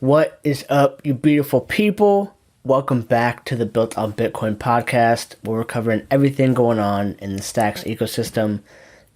What is up, you beautiful people? Welcome back to the Built on Bitcoin podcast, where we're covering everything going on in the Stacks ecosystem.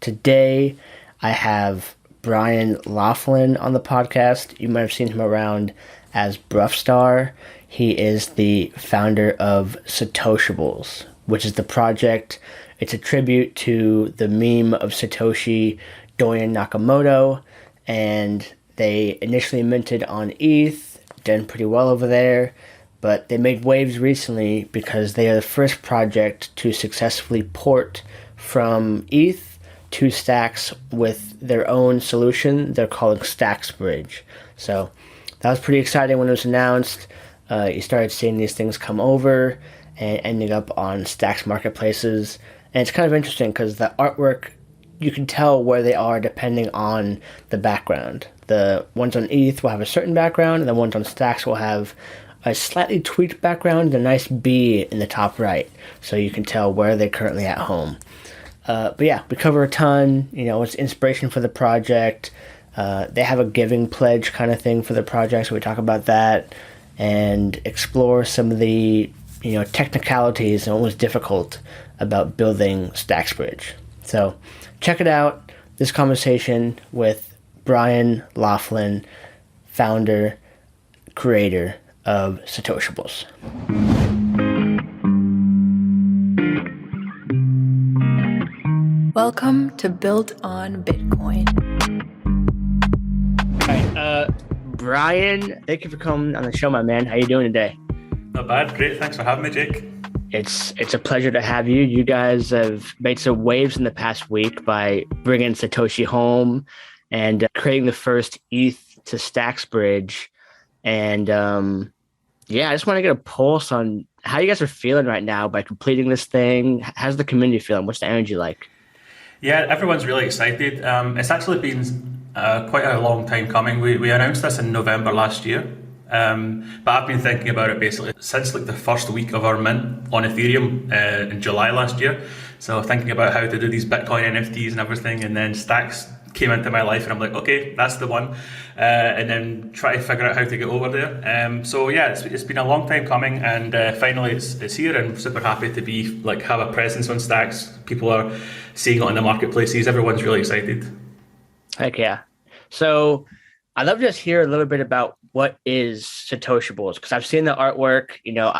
Today, I have Brian Laughlan on the podcast. You might have seen him around as Bruffstar. He is the founder of Satoshibles, which is the project. It's a tribute to the meme of Satoshi Dorian Nakamoto, and they initially minted on ETH, done pretty well over there, but they made waves recently because they are the first project to successfully port from ETH to Stacks with their own solution they're calling StacksBridge. So that was pretty exciting when it was announced. You started seeing these things come over and ending up on Stacks marketplaces. And it's kind of interesting because the artwork, you can tell where they are depending on the background. The ones on ETH will have a certain background, and the ones on Stacks will have a slightly tweaked background and a nice B in the top right, so you can tell where they're currently at home. But yeah, we cover a ton, what's inspiration for the project. They have a giving pledge kind of thing for the project, so we talk about that and explore some of the, technicalities and what was difficult about building StacksBridge. So check it out, this conversation with Brian Laughlan, founder, creator of Satoshibles. Welcome to Built on Bitcoin. All right, Brian, thank you for coming on the show, my man. How you doing today? Not bad. Great. Thanks for having me, Jake. It's a pleasure to have you. You guys have made some waves in the past week by bringing Satoshi home and creating the first ETH-to-Stacks bridge. And I just want to get a pulse on how you guys are feeling right now by completing this thing. How's the community feeling? What's the energy like? Yeah, everyone's really excited. It's actually been quite a long time coming. We announced this in November last year. But I've been thinking about it basically since like the first week of our mint on Ethereum in July last year. So thinking about how to do these Bitcoin NFTs and everything, and then Stacks came into my life and I'm like, okay, that's the one. And then try to figure out how to get over there. It's been a long time coming, and finally it's here, and I'm super happy to have a presence on Stacks. People are seeing it on the marketplaces. Everyone's really excited. Heck yeah. So I'd love to just hear a little bit about what is Satoshibles, because I've seen the artwork.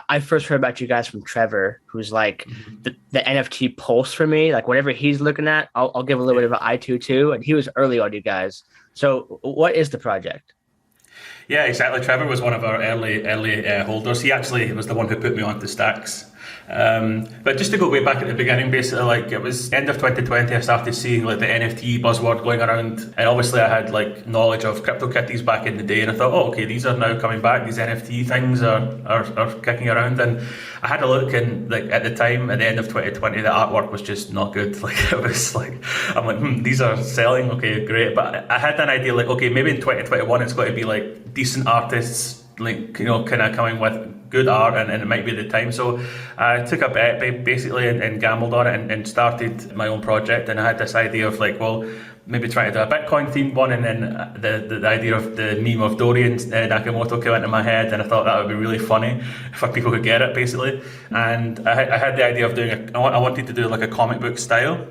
I first heard about you guys from Trevor, who's like the NFT pulse for me. Like whatever he's looking at, I'll give a little bit of an eye to too. And he was early on you guys. So what is the project? Yeah, exactly. Trevor was one of our early holders. He actually was the one who put me onto Stacks. But just to go way back at the beginning, basically, it was end of 2020, I started seeing the NFT buzzword going around, and obviously I had knowledge of CryptoKitties back in the day, and I thought, oh, okay, these are now coming back. These NFT things are kicking around, and I had a look, and at the time, at the end of 2020, the artwork was just not good. It was I'm like, these are selling, okay, great. But I had an idea, okay, maybe in 2021 it's got to be decent artists, kind of coming with good art, and it might be the time. So I took a bet basically and gambled on it and started my own project. And I had this idea of maybe trying to do a Bitcoin themed one, and then the idea of the meme of Dorian Nakamoto came into my head, and I thought that would be really funny for people who get it basically. And I had the idea of doing I wanted to do a comic book style.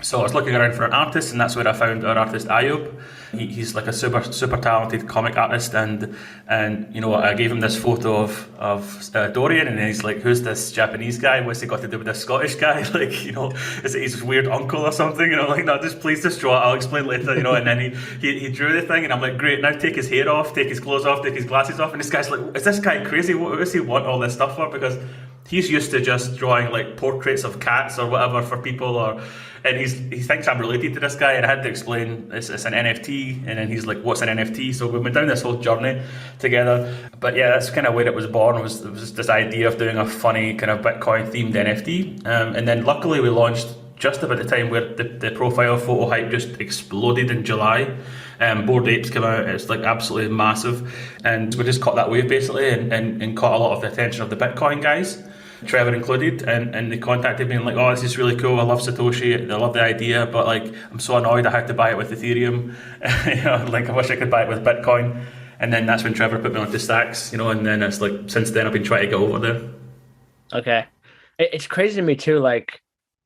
So I was looking around for an artist, and that's where I found our artist Ayub. He's a super talented comic artist, and I gave him this photo of Dorian, and he's like, "Who's this Japanese guy? What's he got to do with this Scottish guy? Is it his weird uncle or something? No, please just draw it. I'll explain later. And then he drew the thing, and I'm like, great. Now take his hair off, take his clothes off, take his glasses off, and this guy's like, is this guy crazy? What does he want all this stuff for? Because he's used to just drawing portraits of cats or whatever for people, and he thinks I'm related to this guy, and I had to explain it's an NFT, and then he's like, what's an NFT? So we went down this whole journey together. But yeah, that's kind of where it was born, was this idea of doing a funny kind of Bitcoin themed NFT. And then luckily we launched just about the time where the profile photo hype just exploded in July. Bored Apes came out, it's absolutely massive, and we just caught that wave basically, and caught a lot of the attention of the Bitcoin guys, Trevor included, and they contacted me and oh, this is really cool, I love Satoshi, I love the idea, but I'm so annoyed I had to buy it with Ethereum. I wish I could buy it with Bitcoin. And then that's when Trevor put me onto Stacks, and then it's like since then I've been trying to get over there. Okay. It's crazy to me too, like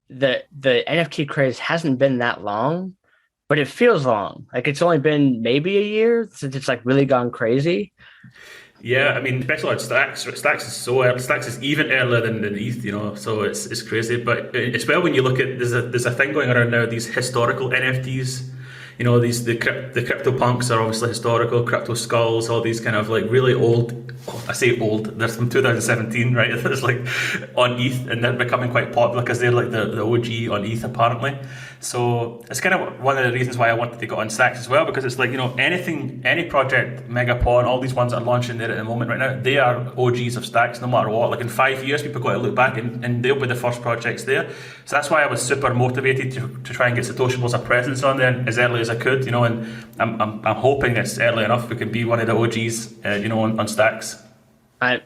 the NFT craze hasn't been that long, but it feels long. Like it's only been maybe a year since it's like really gone crazy. Yeah, I mean, especially on Stacks. Stacks is so early. Stacks is even earlier than ETH, so it's crazy. But as well, when you look at there's a thing going around now. These historical NFTs, these the crypto punks are obviously historical. Crypto skulls, all these kind of like really old. I say old. They're from 2017, right? It's like on ETH, and they're becoming quite popular because they're like the OG on ETH apparently. So it's kind of one of the reasons why I wanted to get on Stacks as well, because it's like, any project, Megapon, all these ones that are launching there at the moment right now, they are OGs of Stacks no matter what. Like in 5 years, people got to look back and they'll be the first projects there. So that's why I was super motivated to try and get Satoshibles a presence on there as early as I could, and I'm hoping it's early enough we can be one of the OGs, on Stacks. I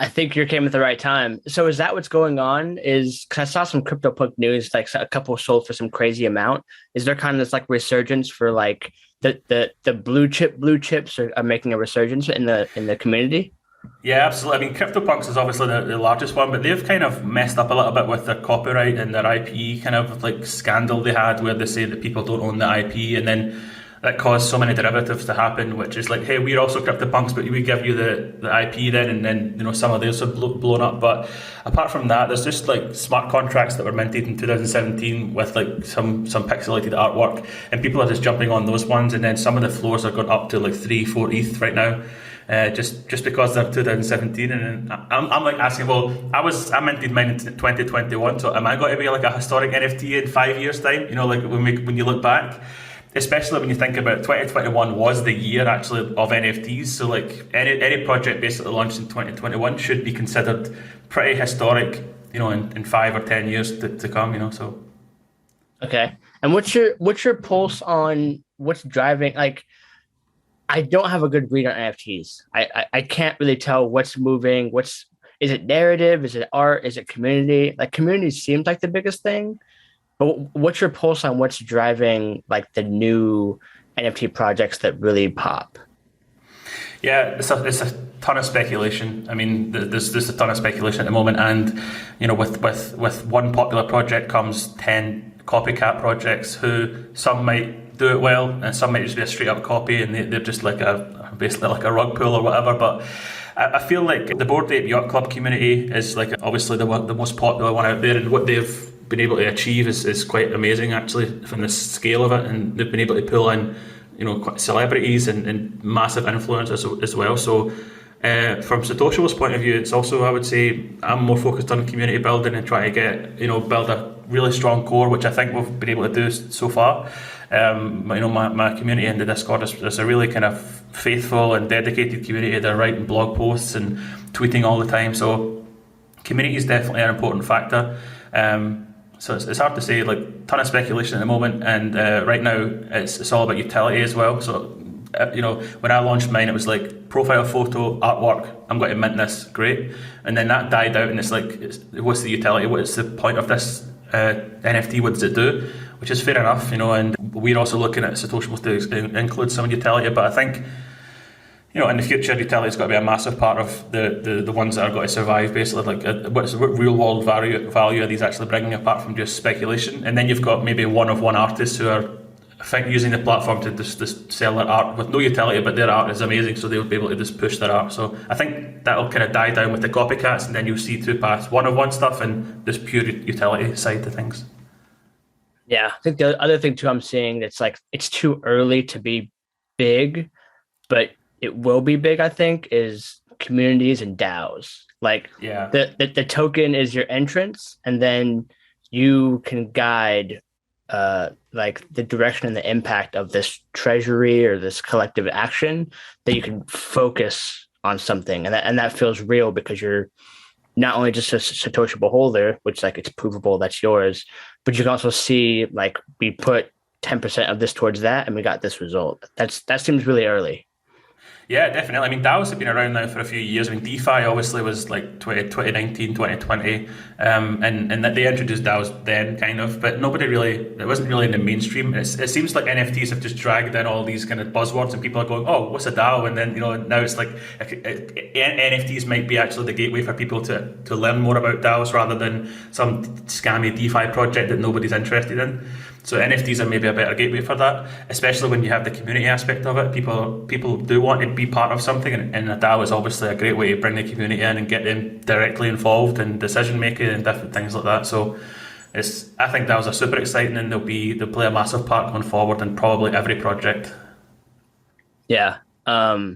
think you came at the right time. So is that what's going on? Because I saw some CryptoPunk news, like a couple sold for some crazy amount. Is there kind of this like resurgence for like the blue chips are making a resurgence in the community? Yeah, absolutely. I mean, CryptoPunks is obviously the largest one, but they've kind of messed up a little bit with their copyright and their IP kind of like scandal they had, where they say that people don't own the IP, and then that caused so many derivatives to happen, which is like, hey, we're also CryptoPunks, but we give you the IP then, and then some of those have blown up. But apart from that, there's just like smart contracts that were minted in 2017 with like some pixelated artwork, and people are just jumping on those ones, and then some of the floors are going up to like 3-4 ETH right now. Just because they're 2017, and I'm like asking, well, I minted mine in 2021, so am I going to be like a historic NFT in 5 years time? Like when you look back. Especially when you think about 2021 was the year actually of NFTs. So like any project basically launched in 2021 should be considered pretty historic, in 5 or 10 years to come, so. Okay. And what's your pulse on what's driving, like, I don't have a good read on NFTs. I can't really tell what's moving, is it narrative, is it art, is it community? Like community seems like the biggest thing. But what's your pulse on what's driving like the new NFT projects that really pop? Yeah, it's a ton of speculation. I mean, there's a ton of speculation at the moment, and with one popular project comes 10 copycat projects who some might do it well, and some might just be a straight up copy, and they're just basically like a rug pull or whatever. But I feel like the Bored Ape Yacht Club community is like obviously the most popular one out there, and what they've been able to achieve is quite amazing actually from the scale of it, and they've been able to pull in celebrities and massive influencers as well. So from Satoshibles' point of view, it's also, I would say, I'm more focused on community building and trying to get build a really strong core, which I think we've been able to do so far. My community in the Discord is a really kind of faithful and dedicated community. They're writing blog posts and tweeting all the time, so community is definitely an important factor. So it's hard to say, like, ton of speculation at the moment, and right now it's all about utility as well. So when I launched mine, it was like profile photo, artwork, I'm going to mint this, great. And then that died out, and it's like, what's the utility? What's the point of this NFT? What does it do? Which is fair enough, and we're also looking at Satoshibles to include some utility, but I think in the future, utility's got to be a massive part of the ones that are going to survive, basically. Like, what real world value are these actually bringing apart from just speculation? And then you've got maybe one of one artists who are using the platform to just sell their art with no utility, but their art is amazing, so they'll be able to just push their art. So I think that'll kind of die down with the copycats, and then you'll see two paths: one of one stuff and this pure utility side to things. Yeah, I think the other thing too I'm seeing that's like it's too early to be big, but it will be big, I think, is communities and DAOs. Like, yeah, the token is your entrance, and then you can guide like the direction and the impact of this treasury or this collective action, that you can focus on something, and that feels real because you're not only just a Satoshable holder, which like it's provable that's yours, but you can also see like we put 10% of this towards that, and we got this result. That seems really early. Yeah, definitely. I mean, DAOs have been around now for a few years. I mean, DeFi obviously was like 2019, 2020, and that they introduced DAOs then, kind of, but nobody really, it wasn't really in the mainstream. It seems like NFTs have just dragged in all these kind of buzzwords, and people are going, oh, what's a DAO? And then, now it's like NFTs might be actually the gateway for people to learn more about DAOs rather than some scammy DeFi project that nobody's interested in. So NFTs are maybe a better gateway for that, especially when you have the community aspect of it. People do want to be part of something, and a DAO is obviously a great way to bring the community in and get them directly involved in decision making and different things like that. So I think DAOs are super exciting, and they'll play a massive part going forward in probably every project. Yeah. Well,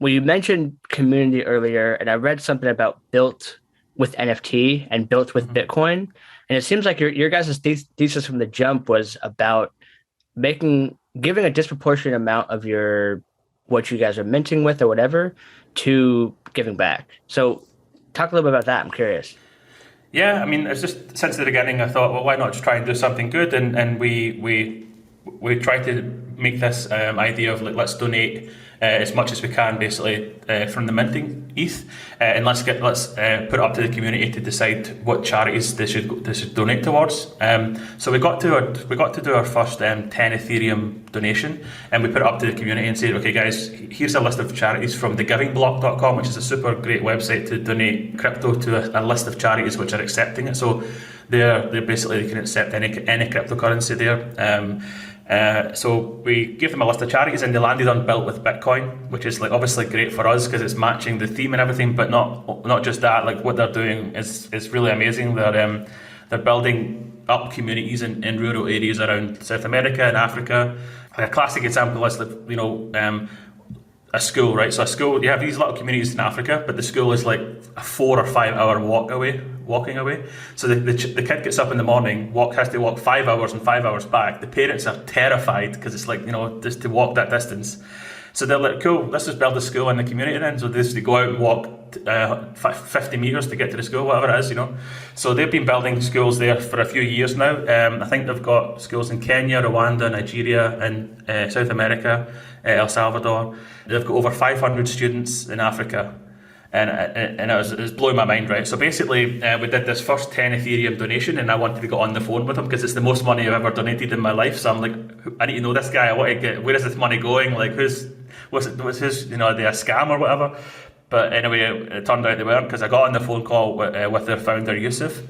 you mentioned community earlier, and I read something about built with NFT and built with Bitcoin. And it seems like your guys' thesis from the jump was about giving a disproportionate amount of what you guys are minting with or whatever to giving back. So talk a little bit about that. I'm curious. Yeah, I mean, it's just since the beginning, I thought, well, why not just try and do something good? And we try to make this idea of, like, let's donate as much as we can, basically, from the minting ETH, and let's put it up to the community to decide what charities they should donate towards. So we got to do our first 10 Ethereum donation, and we put it up to the community and said, okay, guys, here's a list of charities from thegiving-block.com, which is a super great website to donate crypto to a list of charities which are accepting it. So they're basically, they can accept any cryptocurrency there. So we gave them a list of charities, and they landed on Built with Bitcoin, which is, like, obviously great for us because it's matching the theme and everything. But not just that, like, what they're doing is really amazing. They're building up communities in rural areas around South America and Africa. Like, a classic example is, like, a school, right? So a school, you have these little communities in Africa, but the school is like a 4 or 5 hour walking away. So the kid gets up in the morning, has to walk 5 hours and 5 hours back. The parents are terrified because it's like, just to walk that distance. So they're like, cool, let's just build a school in the community then. So they go out and walk 50 meters to get to the school, whatever it is, So they've been building schools there for a few years now. I think they've got schools in Kenya, Rwanda, Nigeria, and South America, El Salvador. They've got over 500 students in Africa. And it was blowing my mind, right? So basically, we did this first 10 Ethereum donation, and I wanted to get on the phone with him because it's the most money I've ever donated in my life. So I'm like, I need to know this guy. I want to get, where is this money going? Like, what's his, are they a scam or whatever? But anyway, it turned out they weren't, because I got on the phone call with their founder, Yusuf.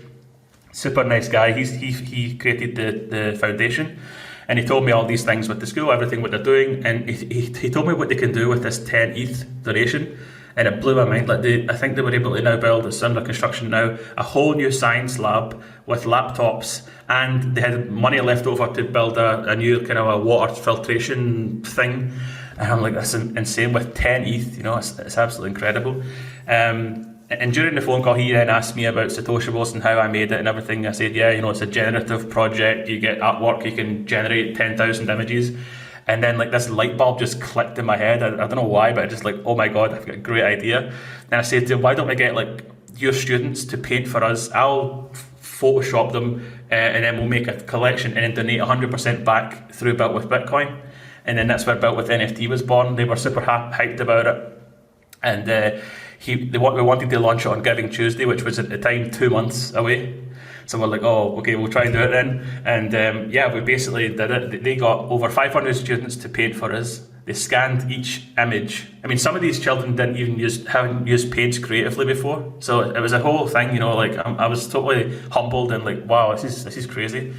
Super nice guy. He created the foundation. And he told me all these things with the school, everything what they're doing, and he told me what they can do with this 10 ETH donation, and it blew my mind. Like, I think they were able to now build, it's under construction now, a whole new science lab with laptops, and they had money left over to build a new kind of a water filtration thing. And I'm like, that's insane with 10 ETH. It's absolutely incredible. And during the phone call, he then asked me about Satoshibles and how I made it and everything. I said, yeah, it's a generative project. You get artwork, you can generate 10,000 images. And then, like, this light bulb just clicked in my head. I don't know why, but I just like, oh my God, I've got a great idea. And I said to him, why don't we get, like, your students to paint for us? I'll Photoshop them, and then we'll make a collection and then donate 100% back through Built with Bitcoin. And then that's where Built with NFT was born. They were super hyped about it. And we wanted to launch it on Giving Tuesday, which was at the time 2 months away. So we're like, oh, okay, we'll try and do it then. And we basically did it. They got over 500 students to paint for us. They scanned each image. I mean, some of these children haven't used paints creatively before. So it was a whole thing, like, I was totally humbled and like, wow, this is crazy.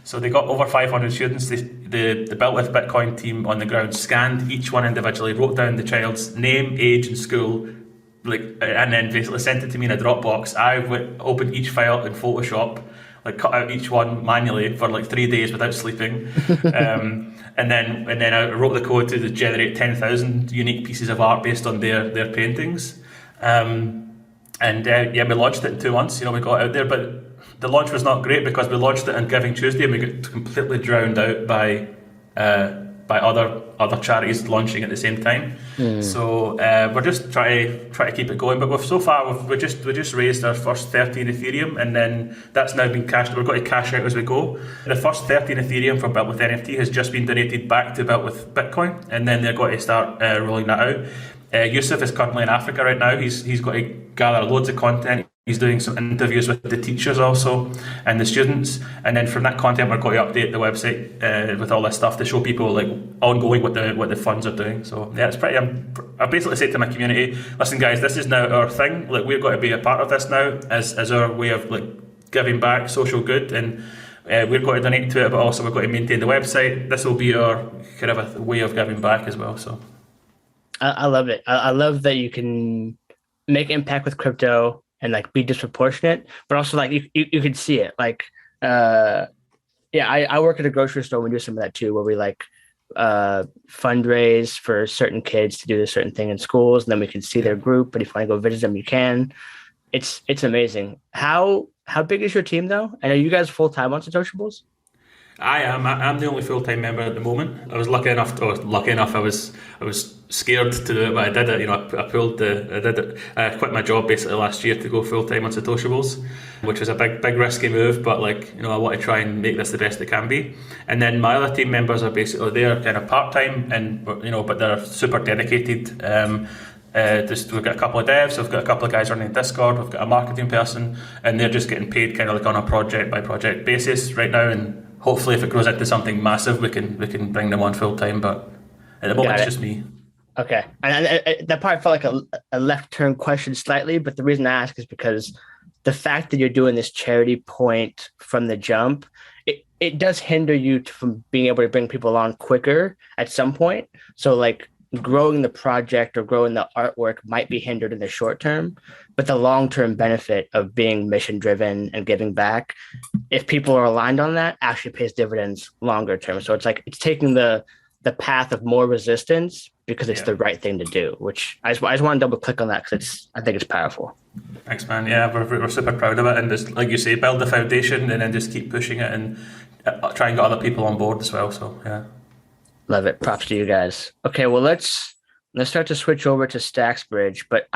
So they got over 500 students. The Built with Bitcoin team on the ground scanned each one individually, wrote down the child's name, age, and school, and then basically sent it to me in a Dropbox. I opened each file in Photoshop, like cut out each one manually for like 3 days without sleeping, and then I wrote the code to generate 10,000 unique pieces of art based on their paintings, and we launched it in 2 months. We got out there, but the launch was not great because we launched it on Giving Tuesday and we got completely drowned out by other other charities launching at the same time. So we're just trying to keep it going. But we just raised our first 13 Ethereum, and then that's now been cashed. We're going to cash out as we go. The first 13 Ethereum for Built with NFT has just been donated back to Built with Bitcoin, and then they're going to start rolling that out. Yusuf is currently in Africa right now. He's got to gather loads of content. He's doing some interviews with the teachers also and the students, and then from that content we're going to update the website with all this stuff to show people like ongoing what the funds are doing. So yeah, it's pretty. I basically say to my community, listen guys, this is now our thing. Like we've got to be a part of this now as our way of like giving back, social good, and we're going to donate to it, but also we're going to maintain the website. This will be our kind of a way of giving back as well. So I love it. I love that you can make impact with crypto and like be disproportionate, but also like you can see it. Like, I work at a grocery store. We do some of that too, where we like fundraise for certain kids to do a certain thing in schools, and then we can see their group. But if you want to go visit them, you can. It's amazing. How big is your team though? And are you guys full time on Satoshibles? I am. I'm the only full-time member at the moment. I was lucky enough. I was scared to do it, but I did it. You know, I pulled I did it. I quit my job basically last year to go full-time on Satoshibles, which was a big risky move. But like, you know, I want to try and make this the best it can be. And then my other team members are basically they're kind of part-time, and you know, but they're super dedicated. We've got a couple of devs, we've got a couple of guys running Discord, we've got a marketing person, and they're just getting paid kind of like on a project by project basis right now. And hopefully, if it grows into something massive, we can bring them on full time. But at the moment, it's just me. Okay, and that probably felt like a left turn question slightly, but the reason I ask is because the fact that you're doing this charity point from the jump, it does hinder you from being able to bring people on quicker at some point. So like growing the project or growing the artwork might be hindered in the short term, but the long-term benefit of being mission driven and giving back, if people are aligned on that, actually pays dividends longer term. So it's like it's taking the path of more resistance because it's the right thing to do, which I just want to double click on that because I think it's powerful. Thanks, man. Yeah, we're super proud of it, and just like you say, build the foundation and then just keep pushing it and try and get other people on board as well. So yeah. Love it. Props to you guys. Okay, well let's start to switch over to StacksBridge. But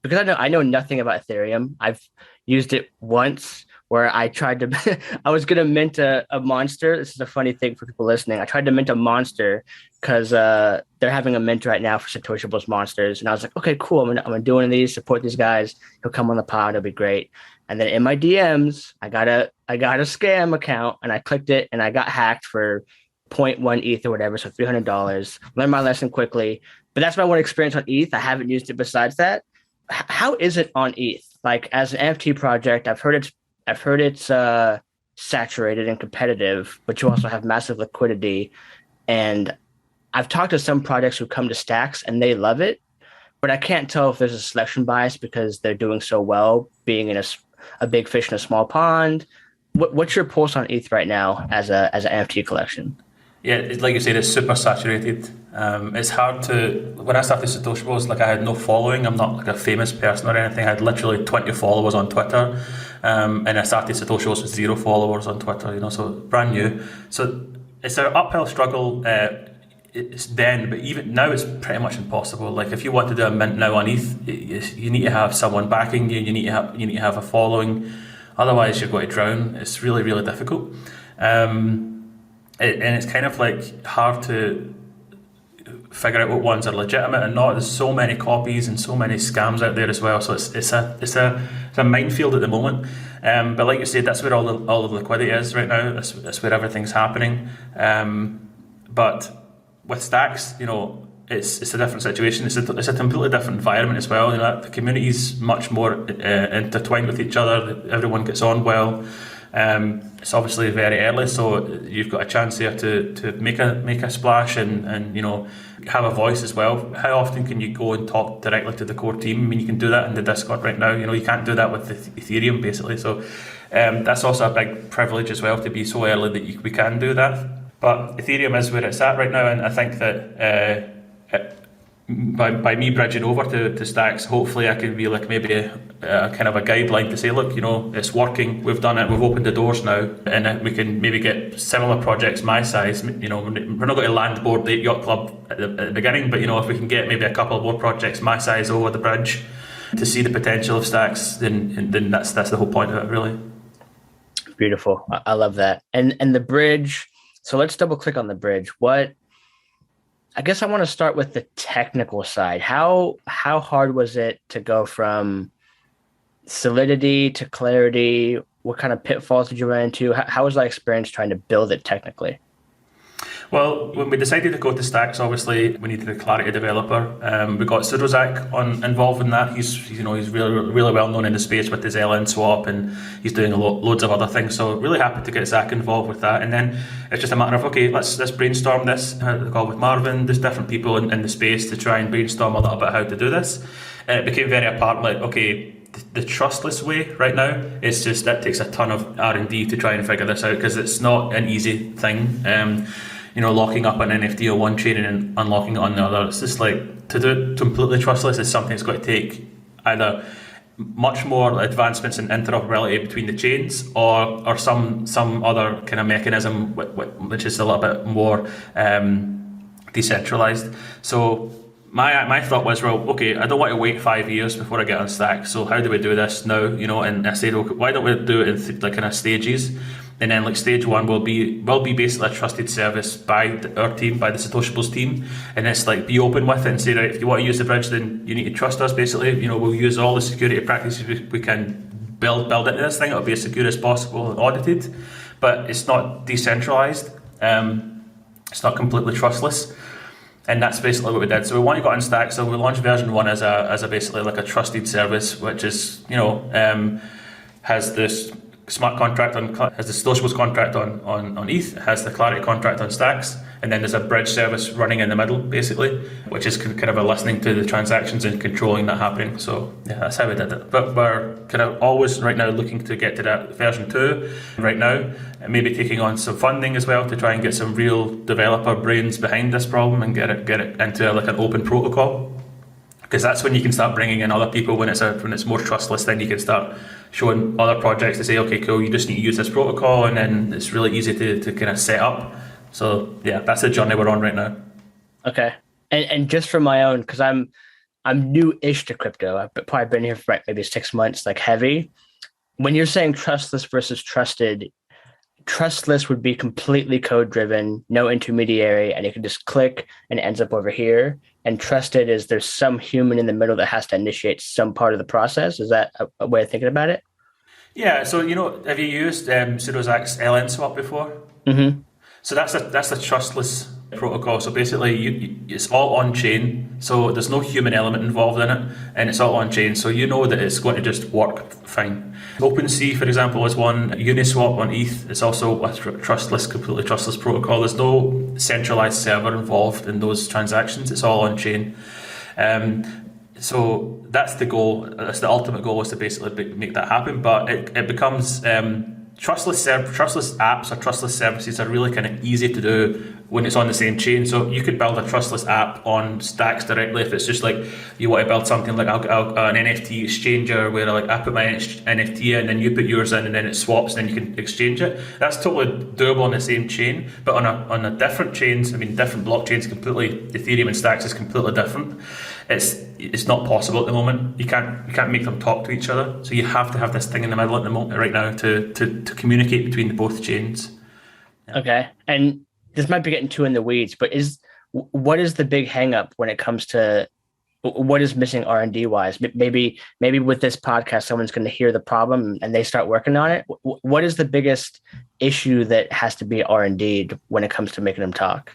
because I know nothing about Ethereum. I've used it once where I tried to I was gonna mint a monster. This is a funny thing for people listening. I tried to mint a monster because they're having a mint right now for Satoshibles monsters, and I was like, okay, cool. I'm gonna do one of these. Support these guys. He'll come on the pod. It'll be great. And then in my DMs, I got a scam account, and I clicked it, and I got hacked for 0.1 ETH or whatever, so $300. Learned my lesson quickly, but that's my one experience on ETH. I haven't used it besides that. How is it on ETH? Like as an NFT project, I've heard it's saturated and competitive, but you also have massive liquidity. And I've talked to some projects who come to Stacks and they love it, but I can't tell if there's a selection bias because they're doing so well, being in a big fish in a small pond. What's your pulse on ETH right now as an NFT collection? Yeah, like you said, it's super saturated. It's hard to. When I started Satoshibles, like I had no following. I'm not like a famous person or anything. I had literally 20 followers on Twitter, and I started Satoshibles with 0 followers on Twitter. You know, so brand new. So it's an uphill struggle. It's then, but even now, it's pretty much impossible. Like if you want to do a mint now on ETH, you need to have someone backing you. You need to have a following. Otherwise, you're going to drown. It's really, really difficult. And it's kind of like hard to figure out what ones are legitimate and not. There's so many copies and so many scams out there as well. So it's a minefield at the moment. But like you said, that's where all the liquidity is right now. That's where everything's happening. But with Stacks, you know, it's a different situation. It's a completely different environment as well. You know, the community's much more intertwined with each other. Everyone gets on well. It's obviously very early, so you've got a chance here to make a splash and you know, have a voice as well. How often can you go and talk directly to the core team? I mean, you can do that in the Discord right now. You know, you can't do that with the Ethereum basically. So that's also a big privilege as well to be so early that we can do that. But Ethereum is where it's at right now, and I think that by me bridging over to Stacks, hopefully I can be like maybe a kind of a guideline to say, look, it's working, we've done it, we've opened the doors now, and we can maybe get similar projects my size. We're not going to land board the yacht club at the beginning, but if we can get maybe a couple more projects my size over the bridge to see the potential of Stacks, then that's the whole point of it, really. Beautiful. I love that. And the bridge. So let's double click on the bridge. I guess I want to start with the technical side. How hard was it to go from solidity to clarity? What kind of pitfalls did you run into? How was that experience trying to build it technically? Well, when we decided to go to Stacks, obviously we needed a Clarity developer. We got Sudozak involved in that. He's really well known in the space with his LN swap, and he's doing loads of other things. So really happy to get Zach involved with that. And then it's just a matter of, okay, let's brainstorm this. The call with Marvin. There's different people in the space to try and brainstorm a little bit how to do this. And it became very apparent, like, okay, the trustless way right now is just that takes a ton of R&D to try and figure this out, because it's not an easy thing. Locking up an NFT on one chain and then unlocking it on the other. It's just like, to do it completely trustless is something that's going to take either much more advancements in interoperability between the chains or some other kind of mechanism which is a little bit more decentralized. So my thought was, well, okay, I don't want to wait 5 years before I get on Stack. So how do we do this now? And I said, okay, why don't we do it in kind of stages? And then like stage one will be basically a trusted service by our team, by the Satoshibles team. And it's like, be open with it and say, right, if you want to use the bridge, then you need to trust us basically. We'll use all the security practices we can build into this thing. It'll be as secure as possible and audited, but it's not decentralized. It's not completely trustless. And that's basically what we did. So we wanted to go on Stack. So we launched version 1 as a basically like a trusted service, which is, has this smart contract has the Satoshibles contract on ETH, has the Clarity contract on Stacks, and then there's a bridge service running in the middle, basically, which is kind of a listening to the transactions and controlling that happening. So yeah, that's how we did it. But we're kind of always right now looking to get to that version 2 right now, and maybe taking on some funding as well to try and get some real developer brains behind this problem and get it into like an open protocol. Because that's when you can start bringing in other people. When it's more trustless, then you can start showing other projects to say, okay, cool, you just need to use this protocol, and then it's really easy to kind of set up. So yeah, that's the journey we're on right now. Okay, and just for my own, because I'm new-ish to crypto. I've probably been here for maybe 6 months, like heavy. When you're saying trustless versus trusted, trustless would be completely code-driven, no intermediary, and you can just click and it ends up over here. And trusted is there's some human in the middle that has to initiate some part of the process. Is that a way of thinking about it? Yeah. So have you used Sudozak's LN swap before? Mm-hmm. So that's a trustless protocol. So basically, it's all on chain. So there's no human element involved in it, and it's all on chain. So you know that it's going to just work fine. OpenSea, for example, is one. Uniswap on ETH is also a completely trustless protocol. There's no centralized server involved in those transactions. It's all on chain. So that's the goal. That's the ultimate goal, is to basically make that happen. But it becomes trustless apps or trustless services are really kind of easy to do when it's on the same chain. So you could build a trustless app on Stacks directly if it's just like you want to build something like an NFT exchanger where like I put my NFT in and you put yours in and then it swaps and then you can exchange it. That's totally doable on the same chain, but on a different chains, different blockchains completely. Ethereum and Stacks is completely different. It's not possible at the moment. You can't make them talk to each other. So you have to have this thing in the middle at the moment right now to communicate between both chains. Yeah. Okay, and this might be getting too in the weeds, but what is the big hang up when it comes to what is missing R&D wise? Maybe with this podcast, someone's going to hear the problem and they start working on it. What is the biggest issue that has to be R&D when it comes to making them talk?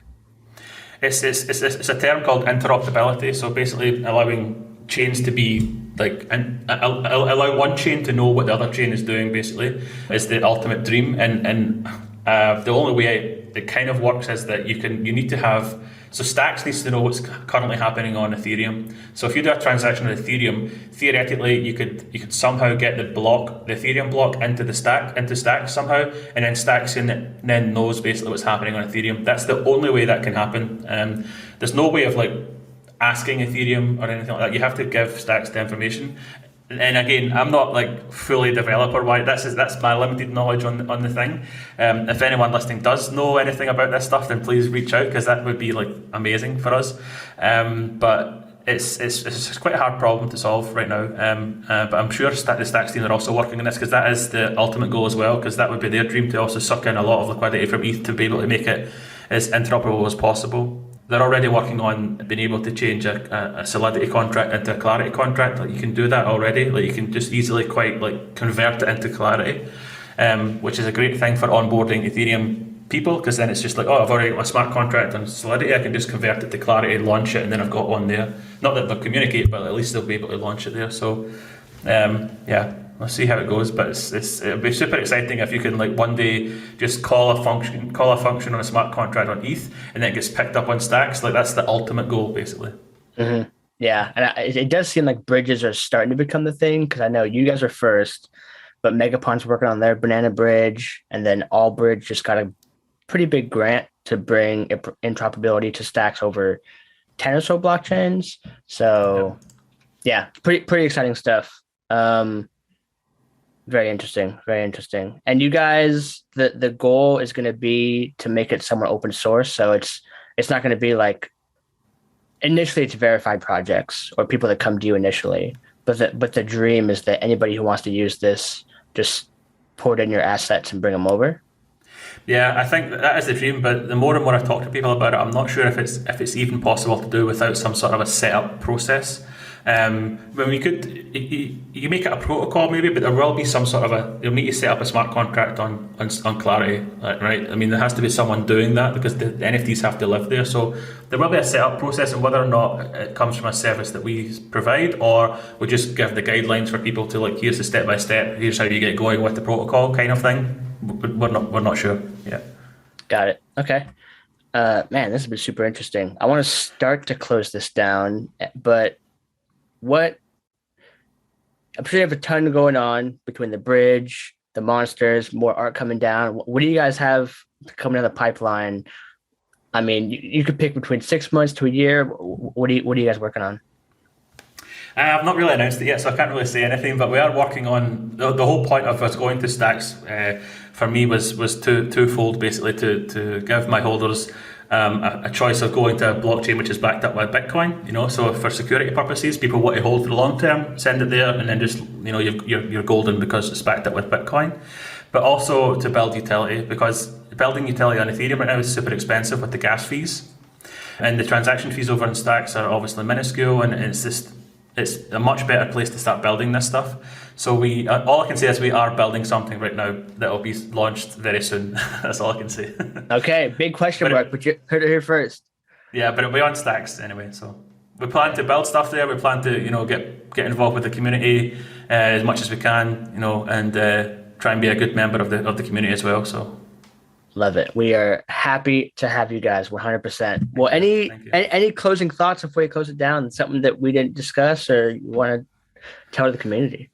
It's a term called interruptability. So basically allowing chains to be like, and allow one chain to know what the other chain is doing, basically, is the ultimate dream. And the only way it kind of works is that you need to have, so Stacks needs to know what's currently happening on Ethereum. So if you do a transaction on Ethereum, theoretically you could somehow get the Ethereum block into Stacks somehow, and then Stacks then knows basically what's happening on Ethereum. That's the only way that can happen. There's no way of like asking Ethereum or anything like that. You have to give Stacks the information. And again, I'm not like fully developer wise. That's my limited knowledge on the thing. If anyone listening does know anything about this stuff, then please reach out, because that would be like amazing for us. But it's quite a hard problem to solve right now. But I'm sure the Stacks team are also working on this, because that is the ultimate goal as well. Because that would be their dream, to also suck in a lot of liquidity from ETH to be able to make it as interoperable as possible. They're already working on being able to change a Solidity contract into a Clarity contract. Like, you can do that already. Like, you can just easily quite like convert it into Clarity, which is a great thing for onboarding Ethereum people, because then it's just like, oh, I've already got a smart contract on Solidity, I can just convert it to Clarity, launch it, and then I've got one there. Not that they'll communicate, but at least they'll be able to launch it there. So yeah, we'll see how it goes, but it'll be super exciting if you can like one day just call a function on a smart contract on ETH, and then it gets picked up on Stacks. Like, that's the ultimate goal, basically. Mm-hmm. Yeah, and it does seem like bridges are starting to become the thing, because I know you guys are first, but Megapon's working on their banana bridge, and then All Bridge just got a pretty big grant to bring interoperability to Stacks over 10 or so blockchains. So yeah, pretty exciting stuff. Very interesting. And you guys, the goal is going to be to make it somewhat open source. So it's not going to be like, initially it's verified projects or people that come to you initially, but the dream is that anybody who wants to use this, just port in your assets and bring them over. Yeah, I think that is the dream, but the more and more I talk to people about it, I'm not sure if it's even possible to do without some sort of a setup process. When we could, you make it a protocol maybe, but there will be some sort of you'll need to set up a smart contract on Clarity, right? I mean, there has to be someone doing that, because the NFTs have to live there. So there will be a setup process, and whether or not it comes from a service that we provide, or we just give the guidelines for people to like, here's the step by step, here's how you get going with the protocol kind of thing. We're not sure. Yeah. Got it. Okay. Man, this has been super interesting. I want to start to close this down, but I'm sure you have a ton going on between the bridge, the monsters, more art coming down. What do you guys have coming down the pipeline? I mean, you could pick between 6 months to a year. What are you guys working on? I've not really announced it yet, so I can't really say anything, but we are working on the whole point of us going to Stacks. For me was twofold, basically, to give my holders a choice of going to a blockchain which is backed up by Bitcoin. So for security purposes, people want to hold for the long term, send it there, and then just you're golden because it's backed up with Bitcoin. But also to build utility, because building utility on Ethereum right now is super expensive with the gas fees, and the transaction fees over in Stacks are obviously minuscule, and it's a much better place to start building this stuff. So all I can say is we are building something right now that will be launched very soon. That's all I can say. Okay, big question mark, but you heard it here first. Yeah, but it'll be on Stacks anyway. So we plan to build stuff there. We plan to get involved with the community as much as we can, and try and be a good member of the community as well. So. Love it. We are happy to have you guys 100%. Well, any closing thoughts before you close it down? Something that we didn't discuss or you want to tell the community?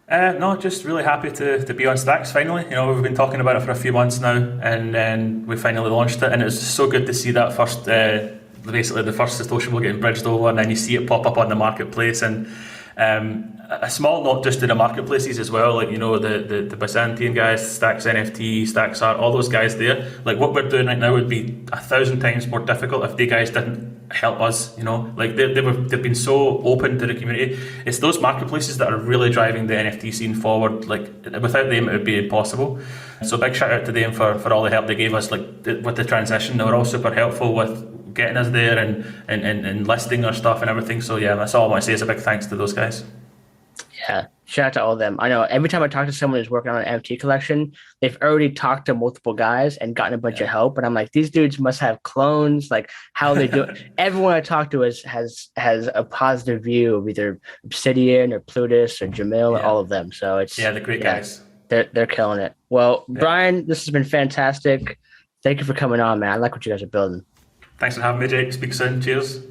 No, just really happy to be on Stacks finally. We've been talking about it for a few months now, and then we finally launched it, and it was so good to see that first, basically the first Satoshable getting bridged over, and then you see it pop up on the marketplace. And a small note just to the marketplaces as well, like the Byzantine guys, Stacks NFT, Stacks Art, all those guys there. Like, what we're doing right now would be 1,000 times more difficult if they guys didn't help us. Like they've been so open to the community. It's those marketplaces that are really driving the NFT scene forward. Like, without them, it would be impossible. So big shout out to them for all the help they gave us. Like with the transition, they were all super helpful with getting us there and listing our stuff and everything. So yeah, that's all I want to say is a big thanks to those guys. Yeah, shout out to all of them. I know every time I talk to someone who's working on an NFT collection, they've already talked to multiple guys and gotten a bunch of help. And I'm like, these dudes must have clones. Like, how they do it. Everyone I talk to has a positive view of either Obsidian or Plutus or Jamil, all of them. So it's they're great guys. They're killing it. Well, Brian, this has been fantastic. Thank you for coming on, man. I like what you guys are building. Thanks for having me, Jake. Speak soon. Cheers.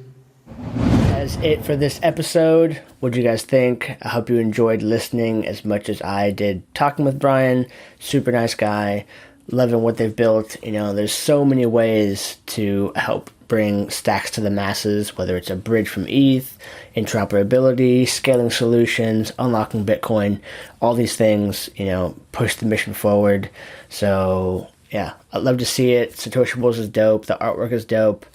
That's it for this episode. What do you guys think? I hope you enjoyed listening as much as I did talking with Brian. Super nice guy. loving what they've built. There's so many ways to help bring stacks to the masses, whether it's a bridge from ETH, interoperability, scaling solutions, unlocking Bitcoin, all these things, push the mission forward. So yeah, I'd love to see it. Satoshibles is dope. The artwork is dope.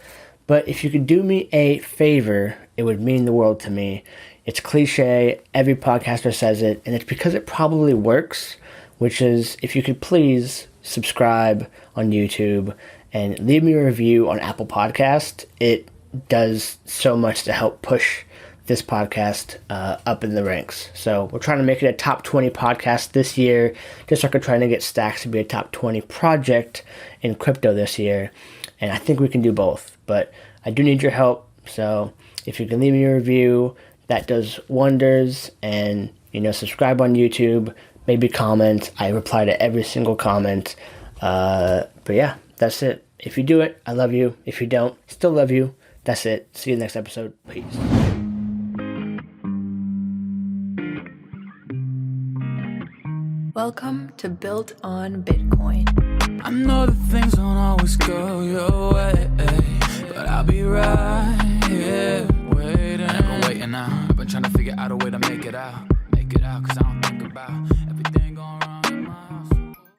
But if you could do me a favor, it would mean the world to me. It's cliche. Every podcaster says it, and it's because it probably works, which is if you could please subscribe on YouTube and leave me a review on Apple Podcast. It does so much to help push this podcast up in the ranks. So we're trying to make it a top 20 podcast this year, just like we're trying to get Stacks to be a top 20 project in crypto this year. And I think we can do both, but I do need your help. So if you can leave me a review, that does wonders. And, subscribe on YouTube, maybe comment. I reply to every single comment. But yeah, that's it. If you do it, I love you. If you don't, still love you. That's it. See you next episode. Peace. Welcome to Built on Bitcoin. I know that things don't always go your way, but I'll be right here waiting. I've been waiting now. I've been trying to figure out a way to make it out, cause I don't think about everything going wrong.